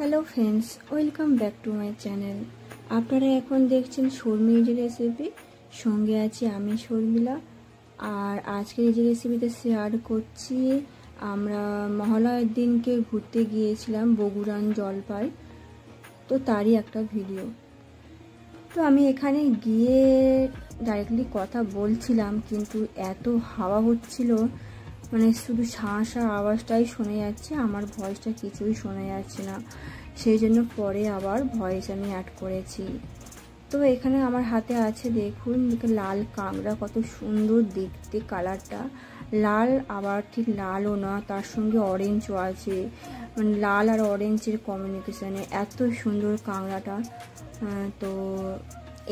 Hello friends, welcome back to my channel. আপনারা এখন দেখছেন শর্মির রেসিপি। সঙ্গে আছি আমি শর্মিলা। আর আজকে এই যে রেসিপিটা শেয়ার করছি, আমরা মহালয়ার দিনকে ঘুরতে গিয়েছিলাম বগুড়ান জলপাই, তো তারই একটা ভিডিও। তো আমি এখানে গিয়ে ডাইরেক্টলি কথা বলছিলাম, কিন্তু এত হাওয়া হচ্ছিল, মানে শুধু শাঁ আওয়াজটাই শোনা যাচ্ছে, আমার ভয়েসটা কিছুই শোনা যাচ্ছে না। সেই জন্য পরে আবার ভয়েস আমি অ্যাড করেছি। তো এখানে আমার হাতে আছে, দেখুন লাল কাঁকড়া, কত সুন্দর দেখতে কালারটা। লাল আবার ঠিক লালও না, তার সঙ্গে অরেঞ্জও আছে, মানে লাল আর অরেঞ্জের কমিউনিকেশানে এত সুন্দর কাঁকড়াটা। তো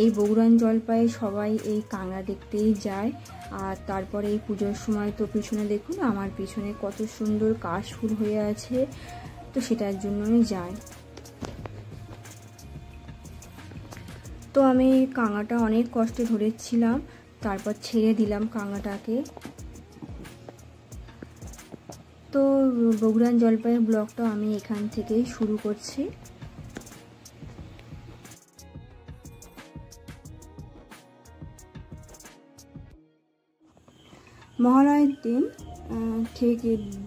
এই বগুড়ান জলপাইয়ে সবাই এই কাঁকড়া দেখতেই যায়। আর তারপরে এই পুজোর সময় তো পিছনে দেখুন, আমার পিছনে কত সুন্দর কাশফুল হয়ে আছে, তো সেটার জন্যই যায়। তো আমি কাঁকড়াটা অনেক কষ্টে ধরেছিলাম, তারপর ছেড়ে দিলাম কাঁকড়াটাকে। তো বগুড়ান জলপাইয়ের ব্লগটা আমি এখান থেকেই শুরু করছি। মহালয়ার দিন ঠিক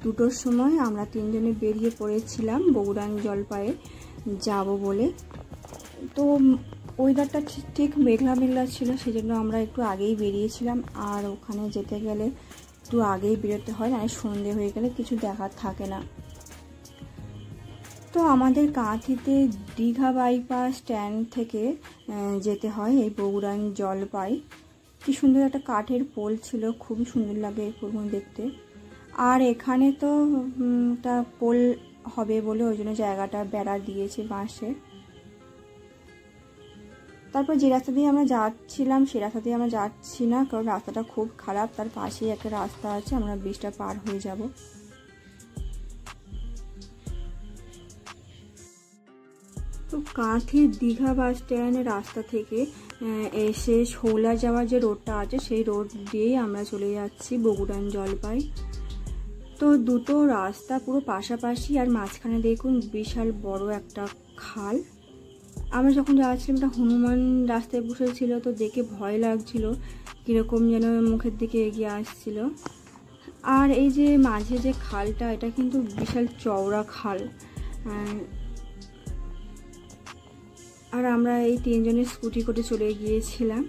2টোর সময় আমরা তিনজনে বেরিয়ে পড়েছিলাম বগুড়ান জলপাইয়ে যাব বলে। তো ওয়েদারটা ঠিক মেঘলা মেঘলা ছিল, সেজন্য আমরা একটু আগেই বেরিয়েছিলাম। আর ওখানে যেতে গেলে একটু আগেই বেরোতে হয়, না সন্ধে হয়ে গেলে কিছু দেখার থাকে না। তো আমাদের কাঁথিতে দীঘা বাইপাস স্ট্যান্ড থেকে যেতে হয় এই বগুড়ান জলপাই। কি সুন্দর একটা কাঠের পোল ছিল, খুবই সুন্দর লাগে এই পোলগুলো দেখতে। আর এখানে তো একটা পোল হবে বলে ওই জন্য জায়গাটা বেড়া দিয়েছে বাঁশে। তারপর যে রাস্তা দিয়ে আমরা যাচ্ছিলাম সে রাস্তা দিয়ে আমরা যাচ্ছি না, কারণ রাস্তাটা খুব খারাপ। তার পাশেই একটা রাস্তা আছে, আমরা ব্রিজটা পার হয়ে যাব। তো কাঁথি দীঘা বাস স্ট্যান্ডের রাস্তা থেকে এসে শৌলা যাওয়ার যে রোডটা আছে, সেই রোড দিয়েই আমরা চলে যাচ্ছি বগুড়ান জলপাই। তো দুটো রাস্তা পুরো পাশাপাশি, আর মাঝখানে দেখুন বিশাল বড় একটা খাল। আমরা যখন যাচ্ছিলাম একটা হনুমান রাস্তায় বসেছিল, তো দেখে ভয় লাগছিল, কীরকম যেন মুখের দিকে এগিয়ে আসছিল। আর এই যে মাঝে যে খালটা, এটা কিন্তু বিশাল চওড়া খাল। আর আমরা এই তিনজনের স্কুটি করে চলে গিয়েছিলাম।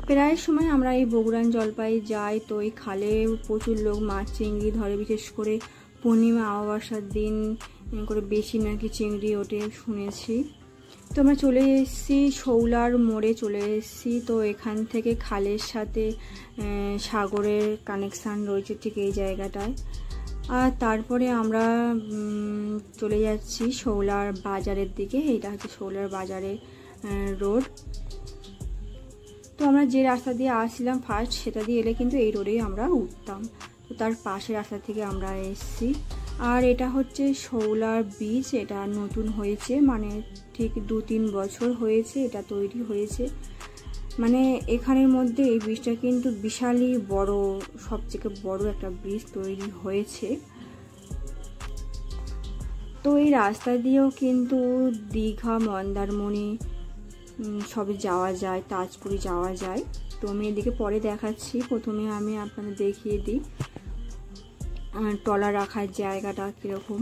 প্রায় সময় আমরা এই বগুড়ান জলপাই যাই, তো এই খালে প্রচুর লোক মাছ চিংড়ি ধরে, বিশেষ করে পূর্ণিমা অমাবস্যার দিন করে বেশি নাকি চিংড়ি ওঠে শুনেছি। তো আমরা চলে এসেছি শৌলার মোড়ে চলে এসেছি। তো এখান থেকে খালের সাথে সাগরের কানেকশান রয়েছে ঠিক এই জায়গাটায়। আর তারপরে আমরা চলে যাচ্ছি শৌলার বাজারের দিকে। এইটা হচ্ছে শৌলার বাজারের রোড। তো আমরা যে রাস্তা দিয়ে আসছিলাম ফার্স্ট, সেটা দিয়ে এলে কিন্তু এই রোডেই আমরা উঠতাম। তো তার পাশের রাস্তা থেকে আমরা এসেছি। আর এটা হচ্ছে শৌলার বীজ, এটা নতুন হয়েছে, মানে ঠিক 2-3 বছর হয়েছে এটা তৈরি হয়েছে। মানে এখানের মধ্যে এই ব্রিজটা কিন্তু বিশালই বড়, সবথেকে বড় একটা ব্রিজ তৈরি হয়েছে। তো এই রাস্তা দিয়েও কিন্তু দীঘা, মন্দারমণি সবে যাওয়া যায়, তাজপুরি যাওয়া যায়। তো আমি এদিকে পরে দেখাচ্ছি, প্রথমে আমি আপনাদের দেখিয়ে দিই ট্রলার রাখার জায়গাটা কীরকম।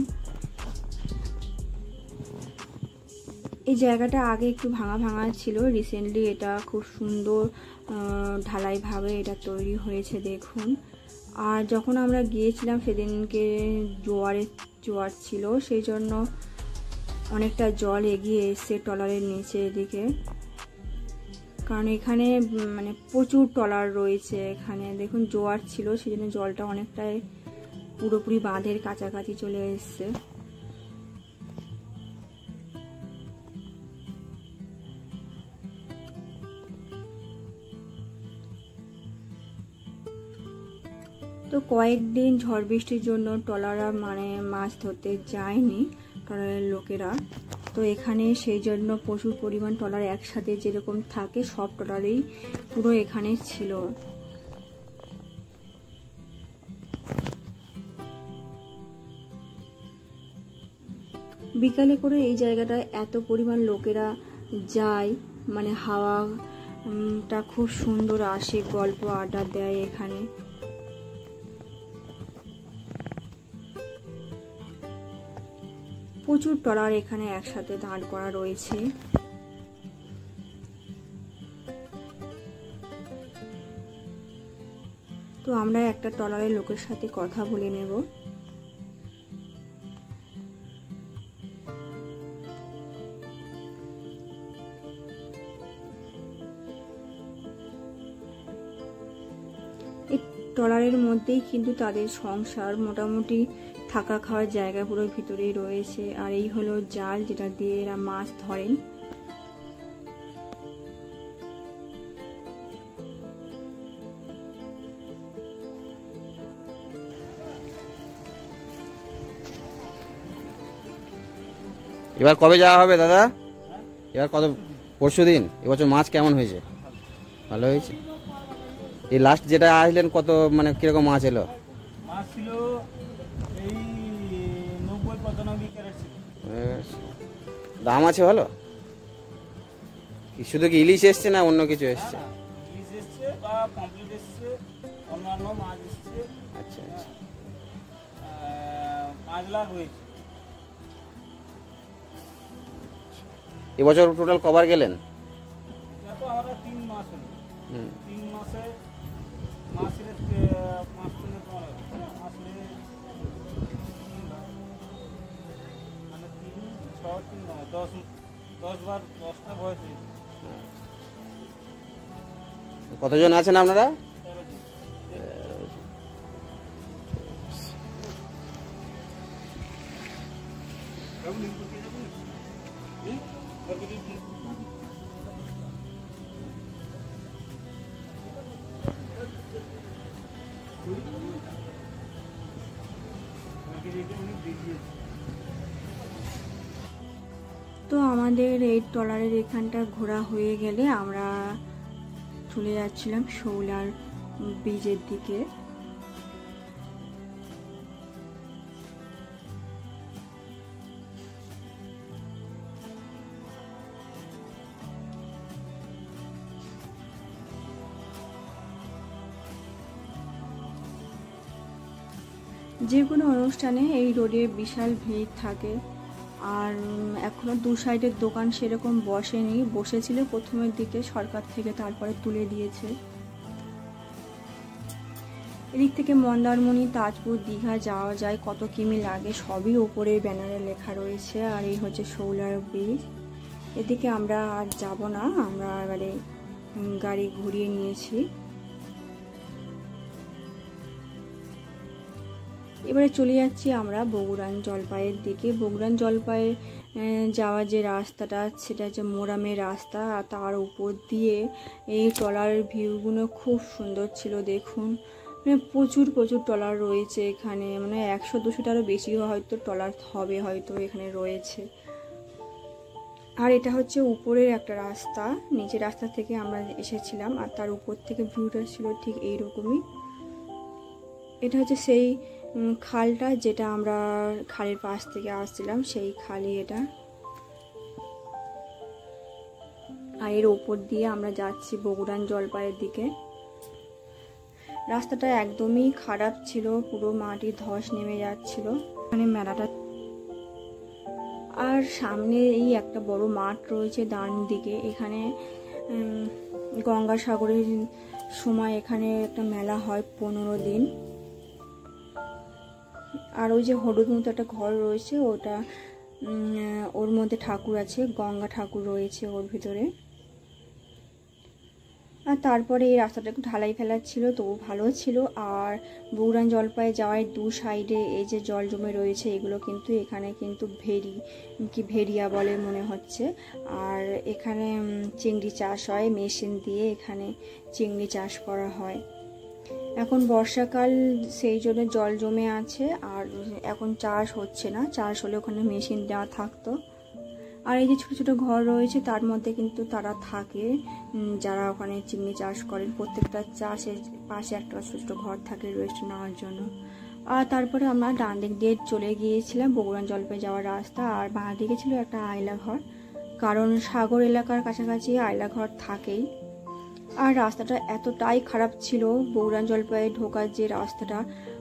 এই জায়গাটা আগে একটু ভাঙা ভাঙা ছিল, রিসেন্টলি এটা খুব সুন্দর ঢালাইভাবে এটা তৈরি হয়েছে দেখুন। আর যখন আমরা গিয়েছিলাম সেদিনকে জোয়ার ছিল, সেই জন্য অনেকটা জল এগিয়ে এসছে ট্রলারের নিচে দিকে, কারণ এখানে মানে প্রচুর ট্রলার রয়েছে। এখানে দেখুন জোয়ার ছিল, সেই জন্য জলটা অনেকটাই পুরোপুরি বাঁধের কাছাকাছি চলে এসছে। তো কয়েকদিন ঝড় বৃষ্টির জন্য ট্রলাররা মানে মাছ ধরতে যায়নি ট্রলারের লোকেরা। তো এখানে সেই জন্য প্রচুর পরিমাণ ট্রলার একসাথে যেরকম থাকে সব ট্রলারেই পুরো এখানে ছিল। বিকালে করে এই জায়গাটায় এত পরিমাণ লোকেরা যায়, মানে হাওয়াটা খুব সুন্দর আসে, গল্প আড্ডা দেয় এখানে। প্রচুর ট্রলার এখানে একসাথে দাঁড় করা রয়েছে। তো আমরা একটা ট্রলারের লোকের সাথে কথা বলে নেব। এই ট্রলারের মধ্যেই কিন্তু তাদের সংসার, মোটামুটি থাকা খাওয়ার জায়গা পুরো ভিতরেই রয়েছে। আর এই হলো জাল, যেটা দিয়ে এরা মাছ ধরেন। এবার কবে যাওয়া হবে দাদা? এবার কত? পরশুদিন। এবছর মাছ কেমন হয়েছে? ভালো হয়েছে। এই লাস্ট যেটা আসলেন কত, মানে কিরকম মাছ এলো? মাছ ছিল এই 90-95 ক্যারেট ছিল। দাম আছে ভালো? শুধু কি ইলিশ এসছে না অন্য কিছু এসছে? ইলিশ এসছে বা পমফ্রেট এসছে, অন্যান্য মাছ এসছে। আচ্ছা আচ্ছা। 5 লাখ হয়েছে। এবছর টোটাল কবার গেলেন? এটা তো আমরা 3 মাস হলো। 3 মাসে মাসের 5 থেকে তোমার আসলে মানে 3, 6, 3, 9, 10 বার 10টা বয়স হয়েছে। কতজন আছেন আপনারা? 13 জন। তো আমাদের এই ট্রলারের এখানটা ঘোরা হয়ে গেলে আমরা চলে যাচ্ছিলাম শৌলার ব্রিজের দিকে। যে কোনো অনুষ্ঠানে এই রোডে বিশাল ভিড় থাকে। আর এখনো 2 সাইডের দোকান সেরকম বসেনি, বসেছিল প্রথমের দিকে সরকার থেকে, তারপরে তুলে দিয়েছে। এদিক থেকে মন্দারমণি, তাজপুর, দীঘা যাওয়া যায়, কত কিমি লাগে সবই ওপরে ব্যানারে লেখা রয়েছে। আর এই হচ্ছে শৌলার ব্রিজ। এদিকে আমরা আর যাব না, আমরা এবারে গাড়ি ঘুরিয়ে নিয়েছি। এবারে চলে যাচ্ছি আমরা বগুড়ান জলপাইয়ের দিকে। বগুড়ান জলপাইয়ে যাওয়ার যে রাস্তাটা, সেটা হচ্ছে মোরামের রাস্তা। আর তার উপর দিয়ে এই ট্রলারের ভিউগুলো খুব সুন্দর ছিল। দেখুন, মানে প্রচুর ট্রলার রয়েছে এখানে, মানে 100-200টারও বেশি হয়তো ট্রলার হবে হয়তো এখানে রয়েছে। আর এটা হচ্ছে উপরের একটা রাস্তা, নিচের রাস্তা থেকে আমরা এসেছিলাম। আর তার উপর থেকে ভিউটা ছিল ঠিক এইরকমই। এটা হচ্ছে সেই খালটা, যেটা আমরা খালের পাশ থেকে আসছিলাম, সেই খালই এটা। আর এর ওপর দিয়ে আমরা যাচ্ছি বগুড়ান জলপাইয়ের দিকে। রাস্তাটা একদমই খারাপ ছিল, পুরো মাটির ধস নেমে যাচ্ছিল মানে মেলাটা। আর সামনে এই একটা বড় মাঠ রয়েছে ডান দিকে। এখানে গঙ্গাসাগরের সময় এখানে একটা মেলা হয় 15 দিন। আর ওই যে হলুদ মতো একটা ঘর রয়েছে, ওটা ওর মধ্যে ঠাকুর আছে, গঙ্গা ঠাকুর রয়েছে ওর ভিতরে। আর তারপরে এই রাস্তাটা একটু ঢালাই ফেলা ছিল, তবু ভালো ছিল। আর বগুড়ান জলপাইয়ে যাওয়ার 2 সাইডে এই যে জল জমে রয়েছে, এগুলো কিন্তু এখানে কিন্তু ভেড়িয়া বলে মনে হচ্ছে। আর এখানে চিংড়ি চাষ হয় মেশিন দিয়ে, এখানে চিংড়ি চাষ করা হয়। এখন বর্ষাকাল, সেই জন্য জল জমে আছে। আর এখন চাষ হচ্ছে না, চাষ হলে ওখানে মেশিন দেওয়া থাকতো। আর এই যে ছোট ছোট ঘর রয়েছে, তার মধ্যে কিন্তু তারা থাকে যারা ওখানে চিংড়ি চাষ করেন। প্রত্যেকটা চাষের পাশে একটা ছোট ছোট ঘর থাকে রেস্ট নেওয়ার জন্য। আর তারপরে আমরা ডান দিক দিয়ে চলে গিয়েছিলাম বগুড়া জলপাই যাওয়ার রাস্তা, আর বাঁ দিকে ছিল একটা আইলা ঘর, কারণ সাগর এলাকার কাছাকাছি আইলা ঘর থাকেই। আর রাস্তাটা এতটাই খারাপ ছিল, বগুড়া জলপাই ঢোকার যে রাস্তাটা,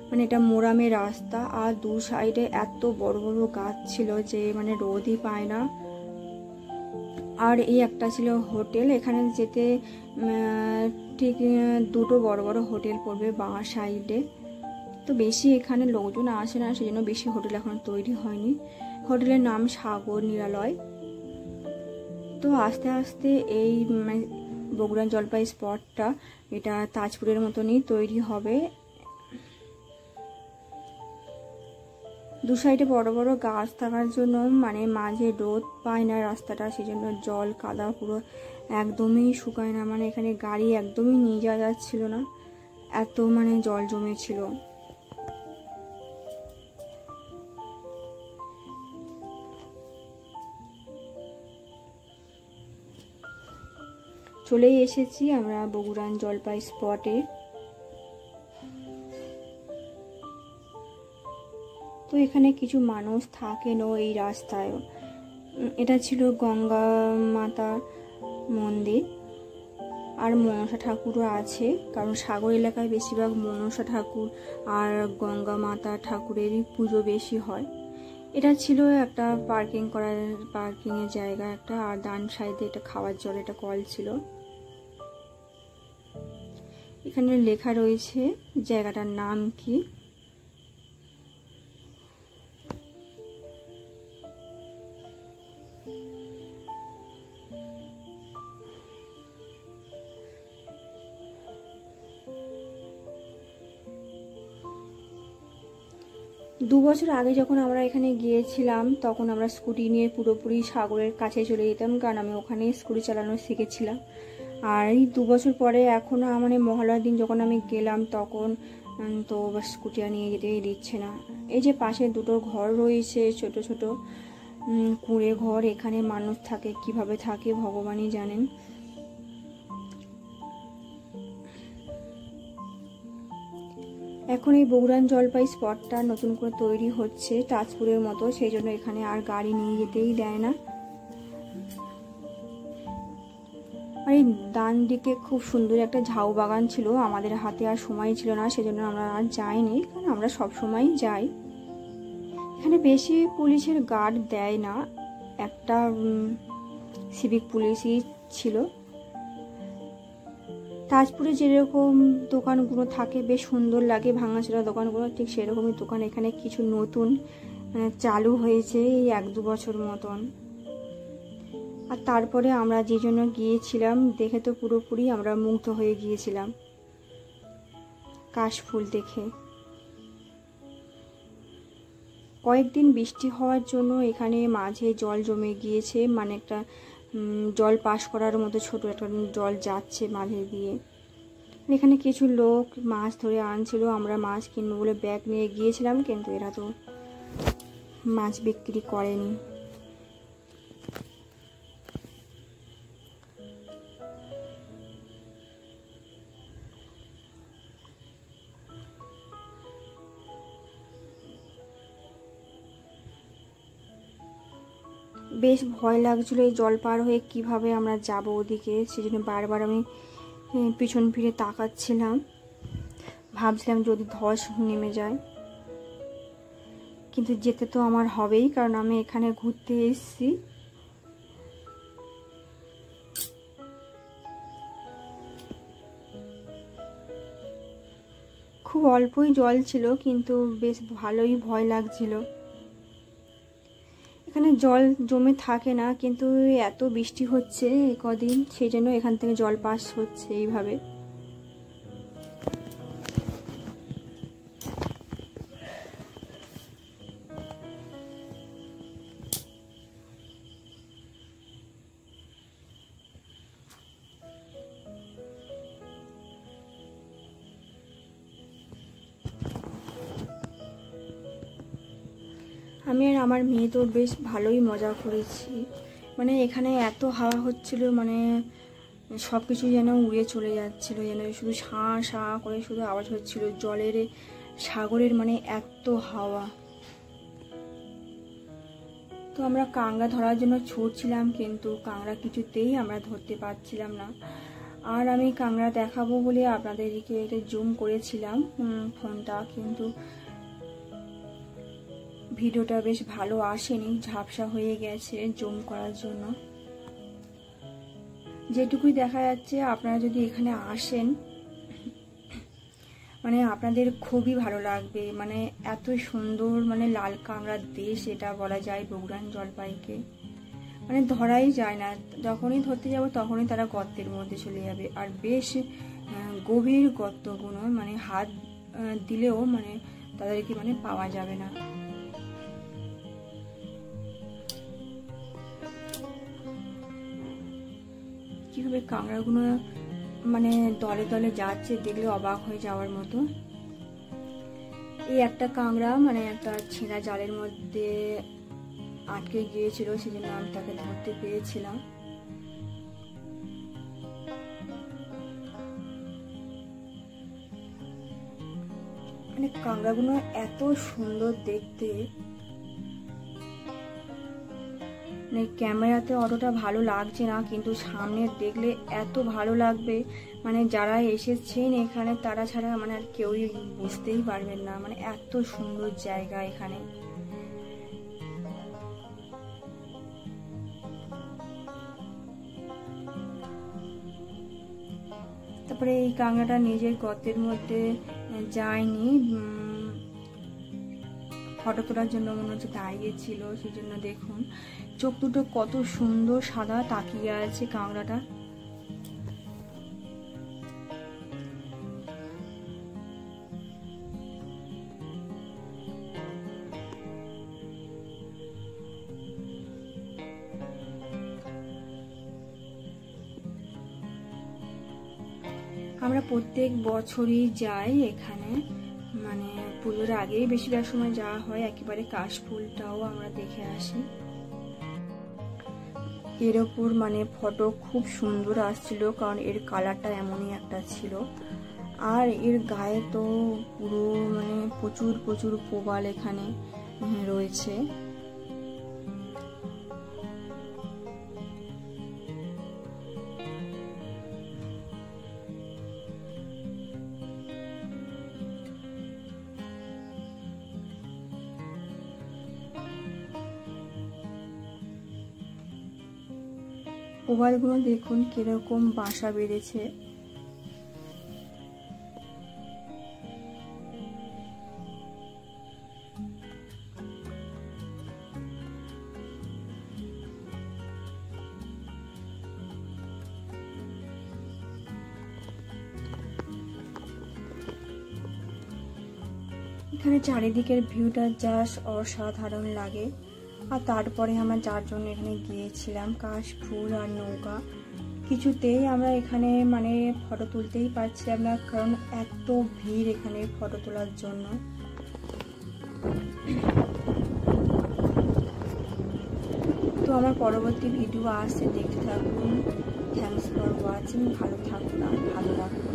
মানে এটা মোরামের রাস্তা, আর দু সাইডে এত বড় বড় গাছ ছিল যে মানে রোদই পায় না। আর এই একটা ছিল হোটেল, এখানে যেতে ঠিক দুটো বড় বড় হোটেল পড়বে বাঁ সাইডে। তো বেশি এখানে লোকজন আসে না, সেজন্য বেশি হোটেল এখন তৈরি হয়নি। হোটেলের নাম সাগর নিরালয়। তো আস্তে আস্তে এই বগুড়া জলপাই স্পটটা এটা তাজপুরের মতনই তৈরি হবে। দু সাইডে বড় বড় গাছ থাকার জন্য মানে মাঝে রোদ পায় না রাস্তাটা, সেজন্য জল কাদা পুরো একদমই শুকায় না, মানে এখানে গাড়ি একদমই নিয়ে যাওয়া যাচ্ছিল না, এত মানে জল জমেছিল। চলেই এসেছি আমরা বগুড়া জলপাই স্পটে। তো এখানে কিছু মানুষ থাকেনও এই রাস্তায়। এটা ছিল গঙ্গা মাতা মন্দির, আর মনসা ঠাকুরও আছে, কারণ সাগর এলাকায় বেশিরভাগ মনসা ঠাকুর আর গঙ্গা মাতা ঠাকুরেরই পুজো বেশি হয়। এটা ছিল একটা পার্কিংয়ের জায়গা একটা, আর ডান সাইডে এটা খাওয়ার জল এটা কল ছিল। এখানে লেখা রয়েছে জায়গাটার নাম কি। দু বছর আগে যখন আমরা এখানে গিয়েছিলাম তখন আমরা স্কুটি নিয়ে পুরোপুরি সাগরের কাছে চলে যেতাম, কারণ আমি ওখানে স্কুটি চালানো শিখেছিলাম। আর এই 2 বছর পরে এখনও মানে মহালয়ার দিন যখন আমি গেলাম তখন তো স্কুটি নিয়ে যেতেই দিচ্ছে না। এই যে পাশে দুটো ঘর রয়েছে ছোট ছোট কুঁড়ে ঘর, এখানে মানুষ থাকে, কিভাবে থাকে ভগবানই জানেন। এখন এই বগুড়া জলপাই স্পটটা নতুন করে তৈরি হচ্ছে তাজপুরের মতো, সেই জন্য এখানে আর গাড়ি নিয়ে যেতেই দেয় না। আর এই ডান দিকে খুব সুন্দর একটা ঝাউ বাগান ছিল, আমাদের হাতে আর সময় ছিল না, সেজন্য আমরা আর যাইনি, কারণ আমরা সব সময় যাই। এখানে বেশি পুলিশের গার্ড দেয় না, একটা সিভিক পুলিশই ছিল। তাজপুরে যেরকম দোকানগুলো থাকে বেশ সুন্দর লাগে ভাঙাচোরা দোকানগুলো, ঠিক সেরকমই দোকান এখানে কিছু নতুন চালু হয়েছে এই 1-2 বছর মতন। আর তারপরে আমরা যে জন্য গিয়েছিলাম দেখে তো পুরোপুরি আমরা মুগ্ধ হয়ে গিয়েছিলাম কাশফুল দেখে। কয়েকদিন বৃষ্টি হওয়ার জন্য এখানে মাঝে জল জমে গিয়েছে, মানে একটা জল পাস করার মতো ছোট একটা জল যাচ্ছে মাঝে দিয়ে। এখানে কিছু লোক মাছ ধরে আনছিল, আমরা মাছ কিনবো বলে ব্যাগ নিয়ে গিয়েছিলাম, কিন্তু এরা তো মাছ বিক্রি করেনি। বেশ ভয় লাগছিল এই জল পার হয়ে কিভাবে আমরা যাব ওদিকে, সেজন্য বারবার আমি পিছন ফিরে তাকাচ্ছিলাম, ভাবছিলাম যদি ধস নেমে যায়। কিন্তু যেতে তো আমার হবেই, কারণ আমি এখানে ঘুরতে এসেছি। খুব অল্পই জল ছিল, কিন্তু বেশ ভালোই ভয় লাগছিল। এখানে জল জমে থাকে না, কিন্তু এত বৃষ্টি হচ্ছে কদিন, সেই জন্য এখান থেকে জল পাস হচ্ছে এইভাবে। আমি আর আমার মেয়ে তো বেশ ভালোই মজা করেছি, মানে এখানে এত হাওয়া হচ্ছিল, মানে সব কিছু যেন উড়ে চলে যাচ্ছিল, যেন শুধু শাঁ শাঁ করে শুধু আওয়াজ হচ্ছিল, জলের সাগরের মানে এত হাওয়া। তো আমরা কাঁকড়া ধরার জন্য ছুটছিলাম, কিন্তু কাঁকড়া কিছুতেই আমরা ধরতে পারছিলাম না। আর আমি কাঁকড়া দেখাবো বলে আপনাদেরকে এটা জুম করেছিলাম ফোনটা, কিন্তু ভিডিওটা বেশ ভালো আসেনি, ঝাপসা হয়ে গেছে জুম করার জন্য। যেটুকুই দেখা যাচ্ছে, আপনারা যদি এখানে আসেন মানে আপনাদের খুবই ভালো লাগবে। মানে এত সুন্দর, মানে লাল কাঁকড়ার দেশ এটা বলা যায় বগুড়ান জলপাইকে। মানে ধরাই যায় না, যখনই ধরতে যাব তখনই তারা গর্তের মধ্যে চলে যাবে। আর বেশ গভীর গর্তগুলো, মানে হাত দিলেও মানে তাদেরকে মানে পাওয়া যাবে না। কিভাবে কাঁকড়াগুলো মানে দলে দলে যাচ্ছে, দেখলে অবাক হয়ে যাওয়ার মতো। এই একটা কাঁকড়া মানে একটা ছেঁড়া জালের মধ্যে আটকে গিয়েছিল, সেজন্য আমি তাকে ধরতে পেরেছিলাম। মানে কাঁকড়াগুলো এত সুন্দর দেখতে, মানে ক্যামেরাতে অতটা ভালো লাগছে না, কিন্তু সামনে দেখলে এত ভালো লাগবে। মানে যারা এসেছেন এখানে তারা ছাড়া মানে আর কেউই বুঝতেই পারবেন না, মানে এত সুন্দর জায়গা এখানে। তারপরে এই কাঁকড়াটা নিজের গর্তের মধ্যে যায়নি, ফটো তোলার জন্য মনে হচ্ছে দাঁড়িয়েছিল, সেই জন্য দেখুন চোখ দুটো কত সুন্দর সাদা তাকিয়ে আছে কাঁকড়াটা। আমরা প্রত্যেক বছরই যাই এখানে, মানে পুজোর আগেই বেশিরভাগ সময় যাওয়া হয়। একেবারে কাশফুলটাও আমরা দেখে আসি। এর ওপর মানে ফটো খুব সুন্দর আসছিল, কারণ এর কালারটা এমনই একটা ছিল। আর এর গায়ে তো পুরো মানে প্রচুর প্রচুর প্রবাল এখানে রয়েছে। প্রবালগুলো দেখুন কিরকম বাসা বেড়েছে। এখানে চারিদিকের ভিউটা জাস্ট অসাধারণ লাগে। আর তারপরে আমরা যার জন্য এখানে গিয়েছিলাম, কাশফুল আর নৌকা, কিছুতেই আমরা এখানে মানে ফটো তুলতেই পারছিলাম না, কারণ এত ভিড় এখানে ফটো তোলার জন্য। তো আমার পরবর্তী ভিডিও আসছে, দেখতে থাকুন। Thanks for watching. ভালো থাকুন আর ভালো রাখুন।